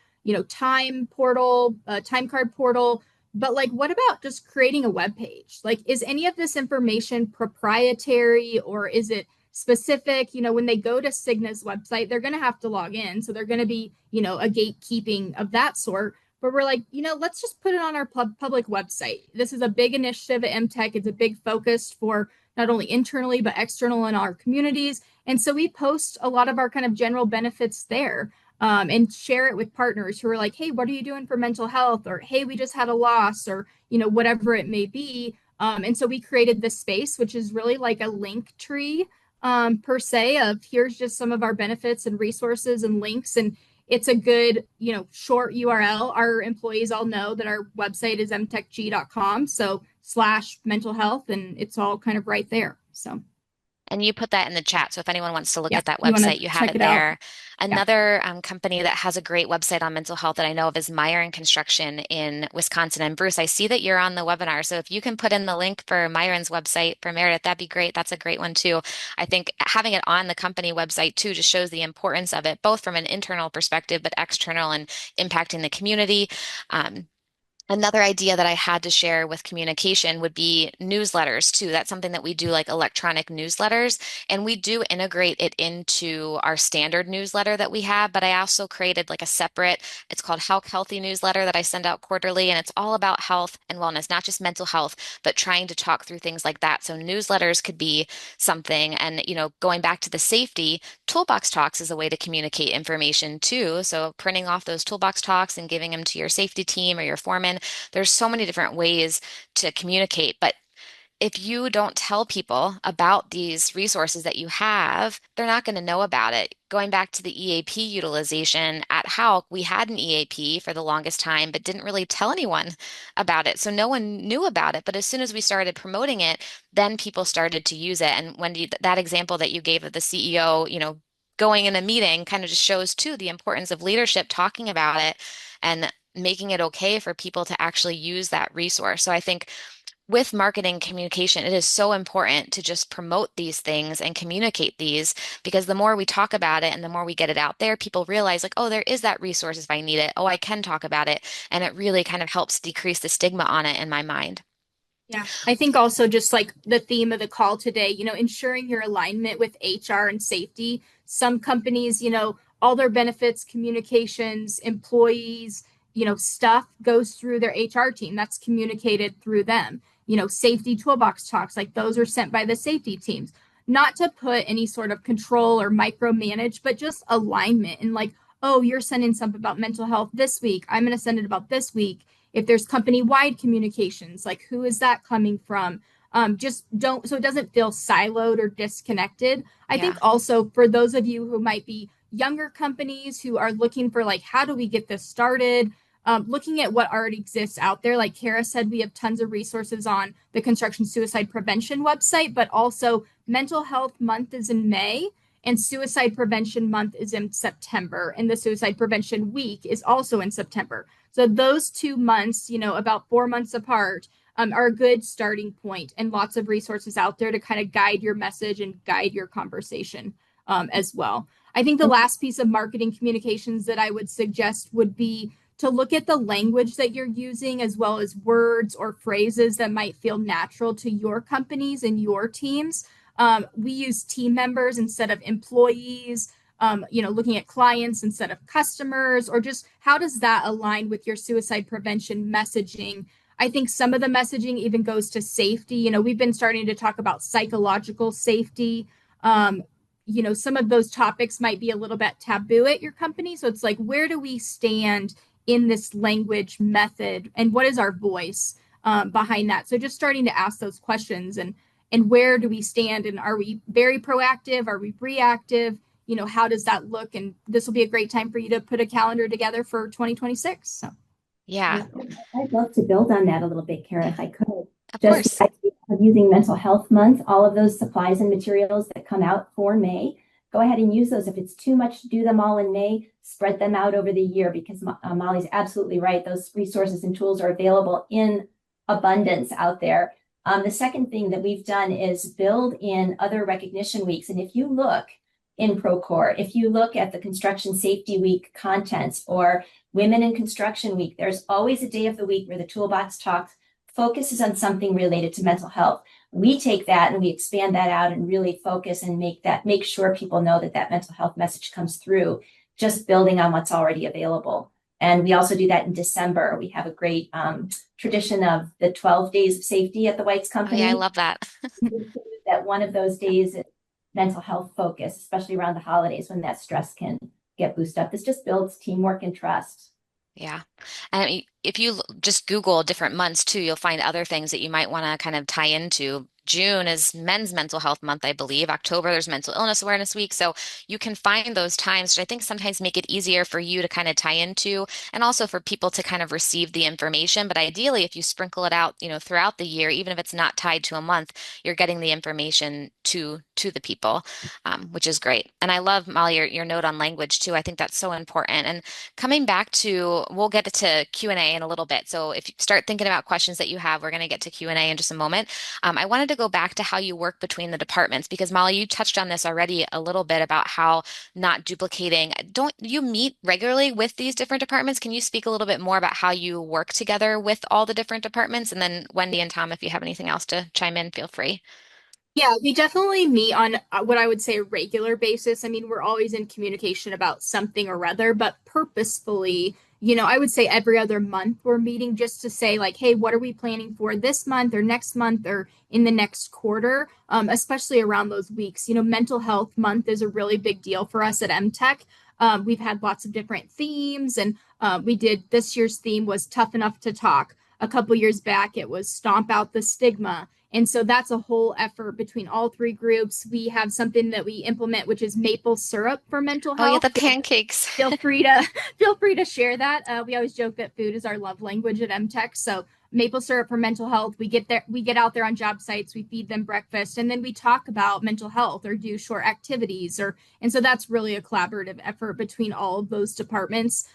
time portal, time card portal. But like, what about just creating a web page? Like, is any of this information proprietary or is it specific? When they go to Cigna's website, they're going to have to log in. So they're going to be, a gatekeeping of that sort. But we're like, let's just put it on our public website. This is a big initiative at MTech. It's a big focus for not only internally, but external in our communities. And so we post a lot of our kind of general benefits there. And share it with partners who are like, hey, what are you doing for mental health? Or hey, we just had a loss, or whatever it may be. And so we created this space, which is really like a link tree per se of here's just some of our benefits and resources and links. And it's a good, short URL. Our employees all know that our website is mtechg.com. So slash mental health, and it's all kind of right there. So And you put that in the chat. So if anyone wants to look yeah, at that you want to website, you have check it it out. there. Yeah. Another company that has a great website on mental health that I know of is Meyer and Construction in Wisconsin. And Bruce, I see that you're on the webinar. So if you can put in the link for Myron's website for Meredith, that'd be great. That's a great one too. I think having it on the company website too just shows the importance of it, both from an internal perspective, but external and impacting the community. Another idea that I had to share with communication would be newsletters too. That's something that we do, like electronic newsletters, and we do integrate it into our standard newsletter that we have. But I also created like a separate, it's called How Healthy newsletter that I send out quarterly, and it's all about health and wellness, not just mental health, but trying to talk through things like that. So newsletters could be something, and going back to the safety, toolbox talks is a way to communicate information too. So printing off those toolbox talks and giving them to your safety team or your foreman. There's so many different ways to communicate, but if you don't tell people about these resources that you have, they're not going to know about it. Going back to the EAP utilization at Hauk, we had an EAP for the longest time, but didn't really tell anyone about it. So no one knew about it. But as soon as we started promoting it, then people started to use it. And Wendy, that example that you gave of the CEO, going in a meeting kind of just shows too the importance of leadership talking about it and making it okay for people to actually use that resource. So I think with marketing communication, it is so important to just promote these things and communicate these because the more we talk about it and the more we get it out there, people realize like, oh, there is that resource if I need it. Oh, I can talk about it. And it really kind of helps decrease the stigma on it in my mind. Yeah, I think also just like the theme of the call today, ensuring your alignment with HR and safety. Some companies, all their benefits, communications, employees, stuff goes through their HR team. That's communicated through them. Safety toolbox talks, like those are sent by the safety teams. Not to put any sort of control or micromanage, but just alignment and like, oh, you're sending something about mental health this week. I'm going to send it about this week. If there's company-wide communications, like who is that coming from? Just don't, so it doesn't feel siloed or disconnected. I think Yeah. also for those of you who might be younger companies who are looking for like, how do we get this started? Looking at what already exists out there, like Kara said, we have tons of resources on the construction suicide prevention website, but also mental health month is in May and suicide prevention month is in September. And the suicide prevention week is also in September. So those 2 months, about 4 months apart, are a good starting point and lots of resources out there to kind of guide your message and guide your conversation as well. I think the last piece of marketing communications that I would suggest would be to look at the language that you're using as well as words or phrases that might feel natural to your companies and your teams. We use team members instead of employees. Looking at clients instead of customers, or just how does that align with your suicide prevention messaging? I think some of the messaging even goes to safety. We've been starting to talk about psychological safety. Um, some of those topics might be a little bit taboo at your company. So it's like, where do we stand in this language method and what is our voice behind that? So just starting to ask those questions and where do we stand, and are we very proactive? Are we reactive? How does that look? And this will be a great time for you to put a calendar together for 2026. So Yeah, Yeah, I'd love to build on that a little bit, Kara, yeah, if I could. of Just course. the idea of using Mental Health Month, all of those supplies and materials that come out for May, go ahead and use those. If it's too much to do them all in May, spread them out over the year, because Molly's absolutely right. Those resources and tools are available in abundance out there. The second thing that we've done is build in other recognition weeks. And if you look in Procore, if you look at the Construction Safety Week contents or Women in Construction Week, there's always a day of the week where the Toolbox Talk focuses on something related to mental health. We take that and we expand that out and really focus and make sure people know that that mental health message comes through, just building on what's already available. And we also do that in December. We have a great tradition of the 12 days of safety at the White's Oh yeah, I Company. love that. That one of those days is mental health focus, especially around the holidays when that stress can get boosted up. This just builds teamwork and trust. Yeah. And if you just Google different months too, you'll find other things that you might want to kind of tie into. June is Men's Mental Health Month, I believe. October, there's Mental Illness Awareness Week. So you can find those times, which I think sometimes make it easier for you to kind of tie into and also for people to kind of receive the information. But ideally, if you sprinkle it out, throughout the year, even if it's not tied to a month, you're getting the information to the people, which is great. And I love, Molly, your note on language too. I think that's so important. And coming back to, we'll get to Q&A in a little bit. So if you start thinking about questions that you have, we're going to get to Q&A in just a moment. I wanted to go back to how you work between the departments because Molly, you touched on this already a little bit about how not duplicating. Don't you meet regularly with these different departments? Can you speak a little bit more about how you work together with all the different departments? And then Wendy and Tom, if you have anything else to chime in, feel free. yeah, we definitely meet on what I would say a regular basis. I mean, we're always in communication about something or other, but purposefully, I would say every other month we're meeting just to say, like, hey, what are we planning for this month or next month or in the next quarter, especially around those weeks. Mental health month is a really big deal for us at MTech. We've had lots of different themes, and we did this year's theme was Tough Enough to Talk. A couple years back, it was Stomp Out the Stigma. And so that's a whole effort between all three groups. We have something that we implement, which is maple syrup for mental Oh yeah, health. the pancakes. Feel free to feel free to share that. We always joke that food is our love language at MTech. So maple syrup for mental health. We get out there on job sites, we feed them breakfast, and then we talk about mental health or do short activities. And so that's really a collaborative effort between all of those departments.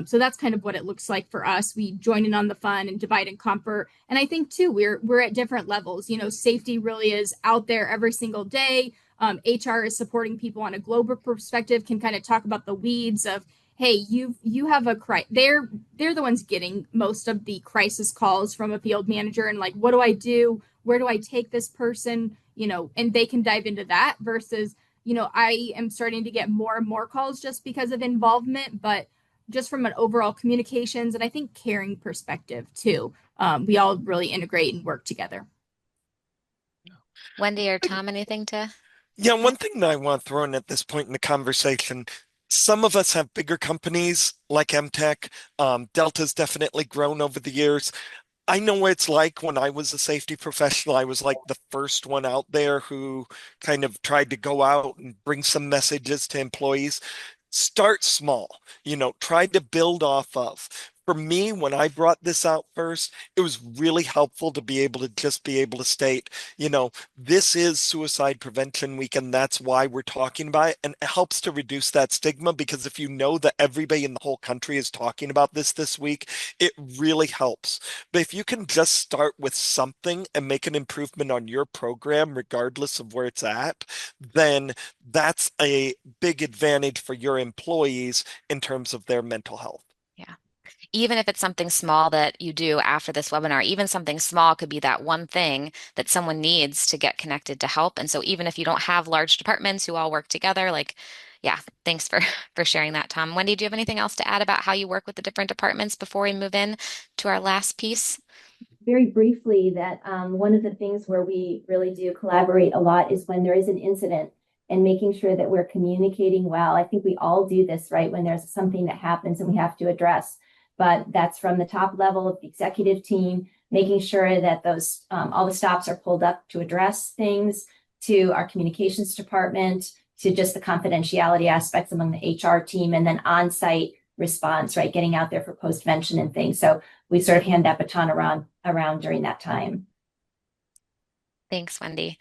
So that's kind of what it looks like for us. We join in on the fun and divide and comfort. And I think too, we're at different levels. Safety really is out there every single day. HR is supporting people on a global perspective, can kind of talk about the weeds of, hey, you have a crisis. They're the ones getting most of the crisis calls from a field manager, and like, what do I do? Where do I take this person? And they can dive into that versus, I am starting to get more and more calls just because of involvement, but just from an overall communications and I think caring perspective too. We all really integrate and work together. Wendy or Tom, anything to Yeah, add? one thing that I want to throw in at this point in the conversation, some of us have bigger companies like MTech. Delta's definitely grown over the years. I know what it's like when I was a safety professional. I was like the first one out there who kind of tried to go out and bring some messages to employees. Start small, try to build off of. For me, when I brought this out first, it was really helpful to be able to just be able to state, this is Suicide Prevention Week, and that's why we're talking about it. And it helps to reduce that stigma because if you know that everybody in the whole country is talking about this week, it really helps. But if you can just start with something and make an improvement on your program, regardless of where it's at, then that's a big advantage for your employees in terms of their mental health. Yeah. Even if it's something small that you do after this webinar, even something small could be that one thing that someone needs to get connected to help. And so even if you don't have large departments who all work together, like, yeah, thanks for for sharing that, Tom. Wendy, do you have anything else to add about how you work with the different departments before we move in to our last piece? very briefly that one of the things where we really do collaborate a lot is when there is an incident and making sure that we're communicating well. I think we all do this, right? When there's something that happens and we have to address, but that's from the top level of the executive team, making sure that those all the stops are pulled up to address things, to our communications department, to just the confidentiality aspects among the HR team, and then on-site response, right? Getting out there for postvention and things. So we sort of hand that baton around during that time. Thanks, Wendy.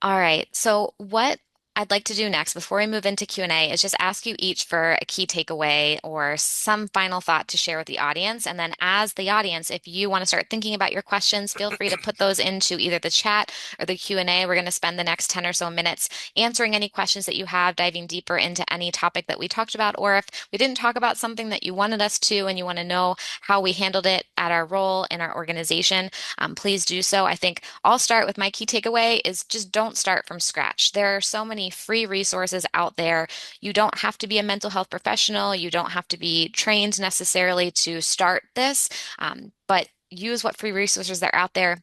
All right. So what I'd like to do next before we move into Q&A is just ask you each for a key takeaway or some final thought to share with the audience. And then as the audience, if you want to start thinking about your questions, feel free to put those into either the chat or the Q&A. We're going to spend the next 10 or so minutes answering any questions that you have, diving deeper into any topic that we talked about, or if we didn't talk about something that you wanted us to and you want to know how we handled it at our role in our organization, please do so. I think I'll start with my key takeaway is just don't start from scratch. There are so many free resources out there. You don't have to be a mental health professional. You don't have to be trained necessarily to start this, but use what free resources are out there.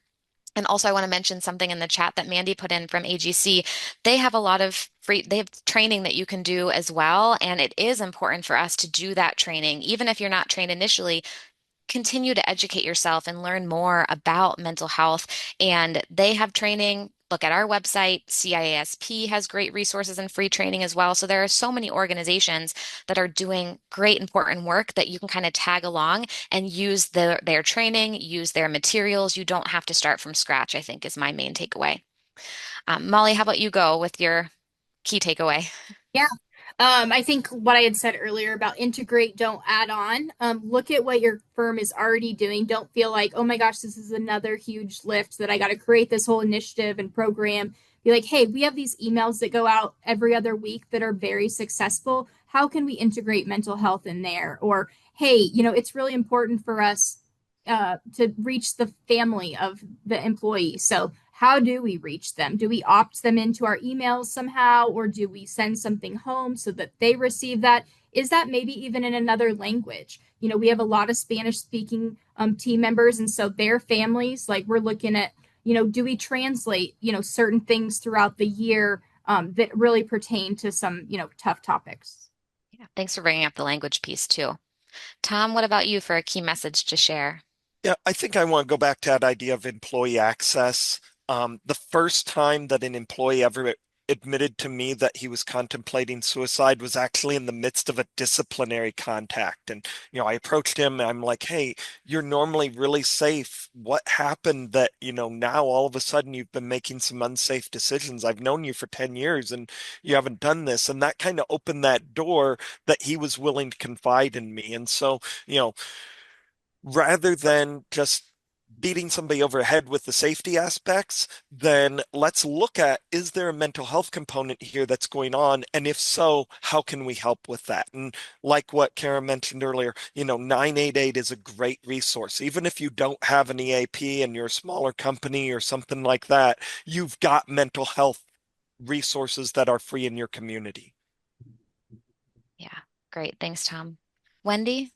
And also, I want to mention something in the chat that Mandy put in from AGC. They have a lot of they have training that you can do as well. And it is important for us to do that training. Even if you're not trained initially, continue to educate yourself and learn more about mental health. And they have training. Look at our website. CIASP has great resources and free training as well. So there are so many organizations that are doing great, important work that you can kind of tag along and use their training, use their materials. You don't have to start from scratch, I think is my main takeaway. Molly, how about you go with your key takeaway? Yeah. I think what I had said earlier about integrate, don't add on. Look at what your firm is already doing. Don't feel like, oh my gosh, this is another huge lift that I got to create this whole initiative and program. Be like, hey, we have these emails that go out every other week that are very successful. How can we integrate mental health in there? Or, hey, it's really important for us to reach the family of the employee. So how do we reach them? Do we opt them into our emails somehow, or do we send something home so that they receive that? Is that maybe even in another language? We have a lot of Spanish speaking team members, and so their families, like we're looking at, do we translate, certain things throughout the year that really pertain to some, tough topics? Yeah, thanks for bringing up the language piece too. Tom, what about you for a key message to share? Yeah, I think I want to go back to that idea of employee access. The first time that an employee ever admitted to me that he was contemplating suicide was actually in the midst of a disciplinary contact. And, I approached him and I'm like, hey, you're normally really safe. What happened that, now all of a sudden you've been making some unsafe decisions? I've known you for 10 years and you haven't done this. And that kind of opened that door that he was willing to confide in me. And so, rather than just beating somebody over the head with the safety aspects, then let's look at, is there a mental health component here that's going on? And if so, how can we help with that? And like what Karen mentioned earlier, 988 is a great resource. Even if you don't have an EAP and you're a smaller company or something like that, you've got mental health resources that are free in your community. Yeah, great. Thanks, Tom. Wendy?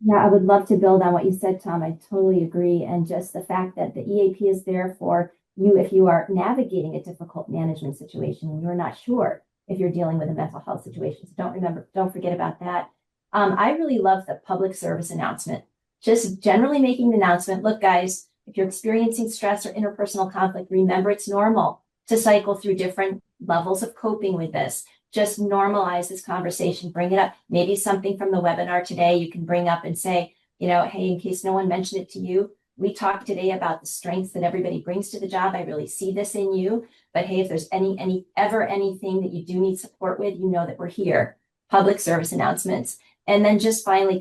Yeah, I would love to build on what you said, Tom. I totally agree. And just the fact that the EAP is there for you if you are navigating a difficult management situation and you're not sure if you're dealing with a mental health situation. So don't forget about that. I really love the public service announcement. Just generally making the announcement, look, guys, if you're experiencing stress or interpersonal conflict, remember it's normal to cycle through different levels of coping with this. Just normalize this conversation, bring it up. Maybe something from the webinar today you can bring up and say, hey, in case no one mentioned it to you, we talked today about the strengths that everybody brings to the job. I really see this in you. But hey, if there's anything that you do need support with, you know that we're here. Public service announcements. And then just finally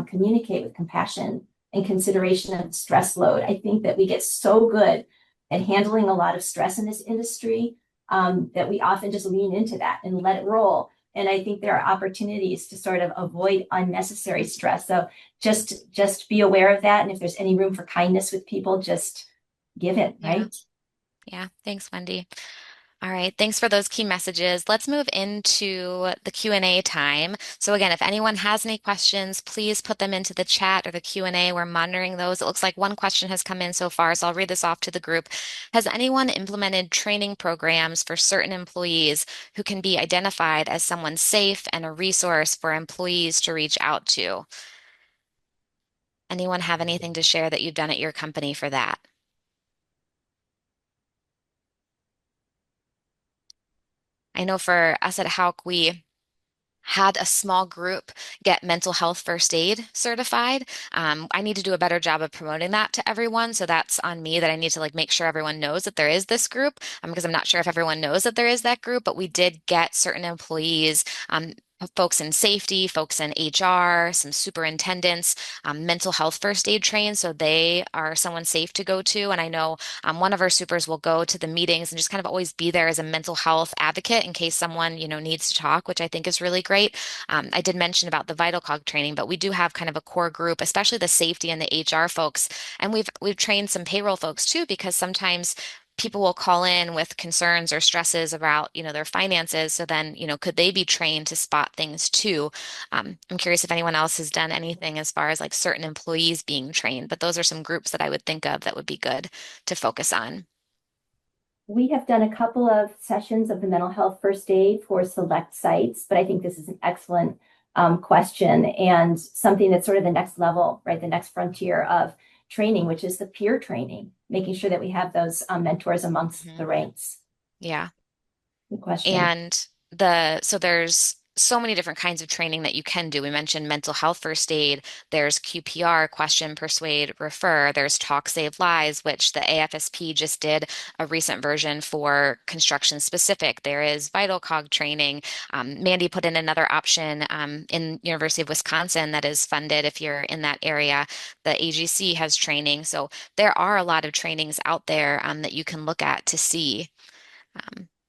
communicate with compassion and consideration of the stress load. I think that we get so good at handling a lot of stress in this industry that we often just lean into that and let it roll. And I think there are opportunities to sort of avoid unnecessary stress. So just be aware of that. And if there's any room for kindness with people, just give it, Yeah. right? Yeah. Thanks, Wendy. All right, thanks for those key messages. Let's move into the Q&A time. So again, if anyone has any questions, please put them into the chat or the Q&A. We're monitoring those. It looks like one question has come in so far, so I'll read this off to the group. Has anyone implemented training programs for certain employees who can be identified as someone safe and a resource for employees to reach out to? Anyone have anything to share that you've done at your company for that? I know for us at Hauk, we had a small group get mental health first aid certified. I need to do a better job of promoting that to everyone. So that's on me that I need to like make sure everyone knows that there is this group because I'm not sure if everyone knows that there is that group, but we did get certain employees, folks in safety, folks in HR, some superintendents, mental health first aid trained. So they are someone safe to go to. And I know one of our supers will go to the meetings and just kind of always be there as a mental health advocate in case someone, needs to talk, which I think is really great. I did mention about the Vital Cog training, but we do have kind of a core group, especially the safety and the HR folks. And we've trained some payroll folks too, because sometimes people will call in with concerns or stresses about, their finances. So then, could they be trained to spot things too? I'm curious if anyone else has done anything as far as like certain employees being trained, but those are some groups that I would think of that would be good to focus on. We have done a couple of sessions of the mental health first aid for select sites, but I think this is an excellent question and something that's sort of the next level, right? The next frontier of training, which is the peer training, making sure that we have those mentors amongst the ranks. Yeah. Good question. And so there's so many different kinds of training that you can do. We mentioned mental health first aid. There's QPR, question, persuade, refer. There's talk, save lives, which the AFSP just did a recent version for construction specific. There is Vital Cog training. Mandy put in another option in University of Wisconsin that is funded if you're in that area. The AGC has training. So there are a lot of trainings out there that you can look at to see.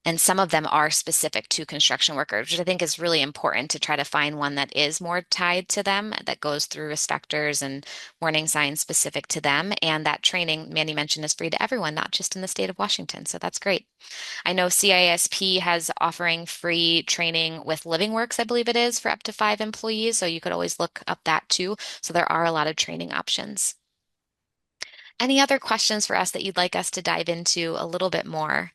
And some of them are specific to construction workers, which I think is really important to try to find one that is more tied to them, that goes through risk factors and warning signs specific to them. And that training, Mandy mentioned, is free to everyone, not just in the state of Washington. So that's great. I know CISP has offering free training with LivingWorks, I believe it is, for up to 5 employees. So you could always look up that too. So there are a lot of training options. Any other questions for us that you'd like us to dive into a little bit more?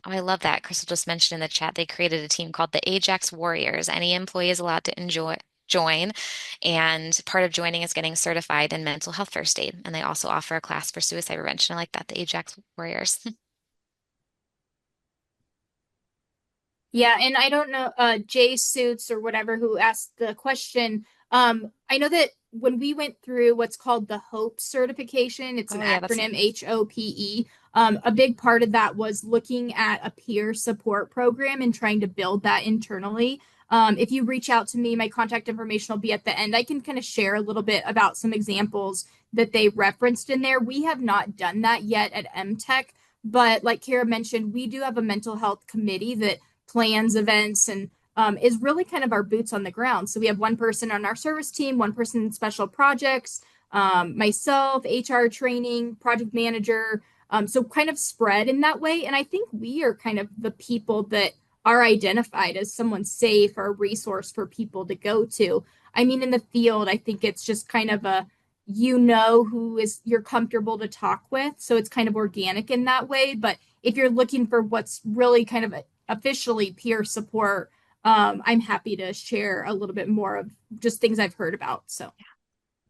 Oh, I love that. Crystal just mentioned in the chat they created a team called the Ajax Warriors. Any employee is allowed to join, and part of joining is getting certified in mental health first aid. And they also offer a class for suicide prevention. I like that, the Ajax Warriors. Yeah, and I don't know, Jay Suits or whatever who asked the question. I know that when we went through what's called the HOPE certification, it's an Oh yeah, that's acronym HOPE. A big part of that was looking at a peer support program and trying to build that internally. If you reach out to me, my contact information will be at the end. I can kind of share a little bit about some examples that they referenced in there. We have not done that yet at MTech, but like Kara mentioned, we do have a mental health committee that plans events and is really kind of our boots on the ground. So we have one person on our service team, one person in special projects, myself, HR training, project manager. So kind of spread in that way. And I think we are kind of the people that are identified as someone safe or a resource for people to go to. I mean, in the field, I think it's just kind of a who is you're comfortable to talk with. So it's kind of organic in that way. But if you're looking for what's really kind of officially peer support, I'm happy to share a little bit more of just things I've heard about. So,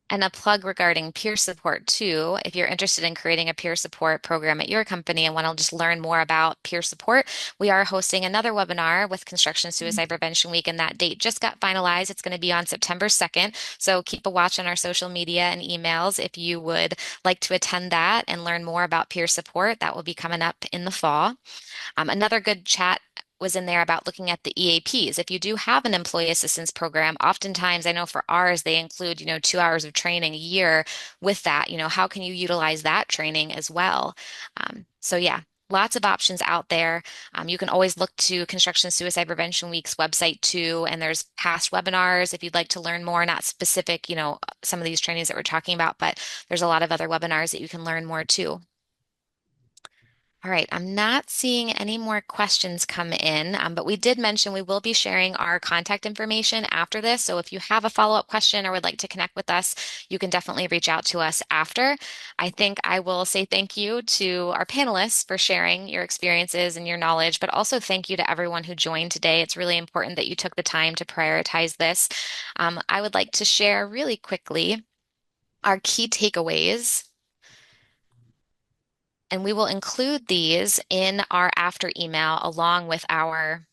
And a plug regarding peer support too. If you're interested in creating a peer support program at your company and want to just learn more about peer support, we are hosting another webinar with Construction Suicide Prevention Week, and that date just got finalized. It's going to be on September 2nd. So keep a watch on our social media and emails if you would like to attend that and learn more about peer support. That will be coming up in the fall. Another good chat was in there about looking at the EAPs. If you do have an employee assistance program, oftentimes I know for ours, they include, 2 hours of training a year with that. How can you utilize that training as well? So yeah, lots of options out there. You can always look to Construction Suicide Prevention Week's website too, and there's past webinars if you'd like to learn more, not specific, some of these trainings that we're talking about, but there's a lot of other webinars that you can learn more too. All right, I'm not seeing any more questions come in, but we did mention we will be sharing our contact information after this. So if you have a follow-up question or would like to connect with us, you can definitely reach out to us after. I think I will say thank you to our panelists for sharing your experiences and your knowledge, but also thank you to everyone who joined today. It's really important that you took the time to prioritize this. I would like to share really quickly our key takeaways. And we will include these in our after email along with our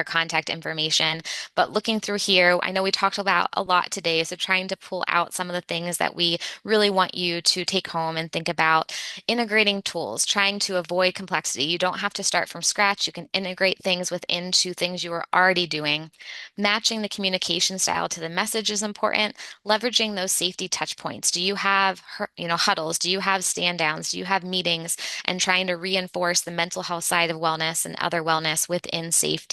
contact information. But looking through here, I know we talked about a lot today, so trying to pull out some of the things that we really want you to take home and think about. Integrating tools, trying to avoid complexity. You don't have to start from scratch. You can integrate things within to things you are already doing. Matching the communication style to the message is important. Leveraging those safety touch points. Do you have, huddles? Do you have stand downs? Do you have meetings? And trying to reinforce the mental health side of wellness and other wellness within safety.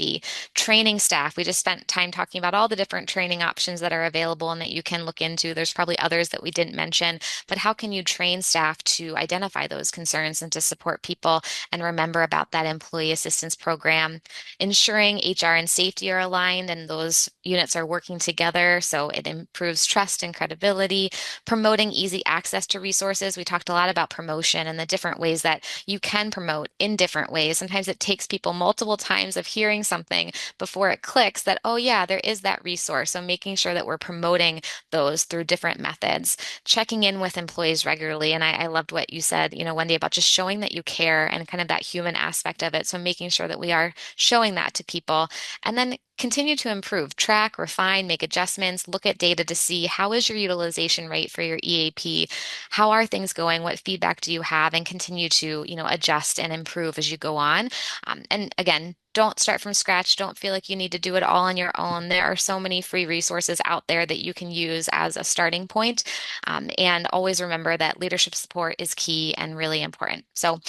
Training staff. We just spent time talking about all the different training options that are available and that you can look into. There's probably others that we didn't mention, but how can you train staff to identify those concerns and to support people and remember about that employee assistance program? Ensuring HR and safety are aligned and those units are working together so it improves trust and credibility. Promoting easy access to resources. We talked a lot about promotion and the different ways that you can promote in different ways. Sometimes it takes people multiple times of hearing something before it clicks that, oh yeah, there is that resource. So making sure that we're promoting those through different methods, checking in with employees regularly. And I loved what you said, Wendy, about just showing that you care and kind of that human aspect of it. So making sure that we are showing that to people and then continue to improve, track, refine, make adjustments, look at data to see how is your utilization rate for your EAP? How are things going? What feedback do you have? And continue to, adjust and improve as you go on. And again, don't start from scratch. Don't feel like you need to do it all on your own. There are so many free resources out there that you can use as a starting point. And always remember that leadership support is key and really important. So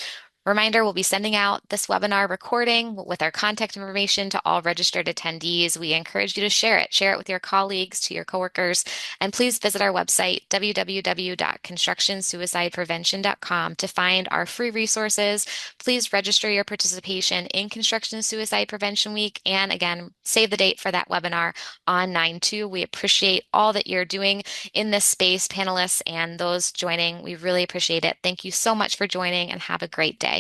reminder, we'll be sending out this webinar recording with our contact information to all registered attendees. We encourage you to share it. Share it with your colleagues, to your coworkers, and please visit our website, www.constructionsuicideprevention.com, to find our free resources. Please register your participation in Construction Suicide Prevention Week. And again, save the date for that webinar on 9/2. We appreciate all that you're doing in this space, panelists and those joining. We really appreciate it. Thank you so much for joining and have a great day.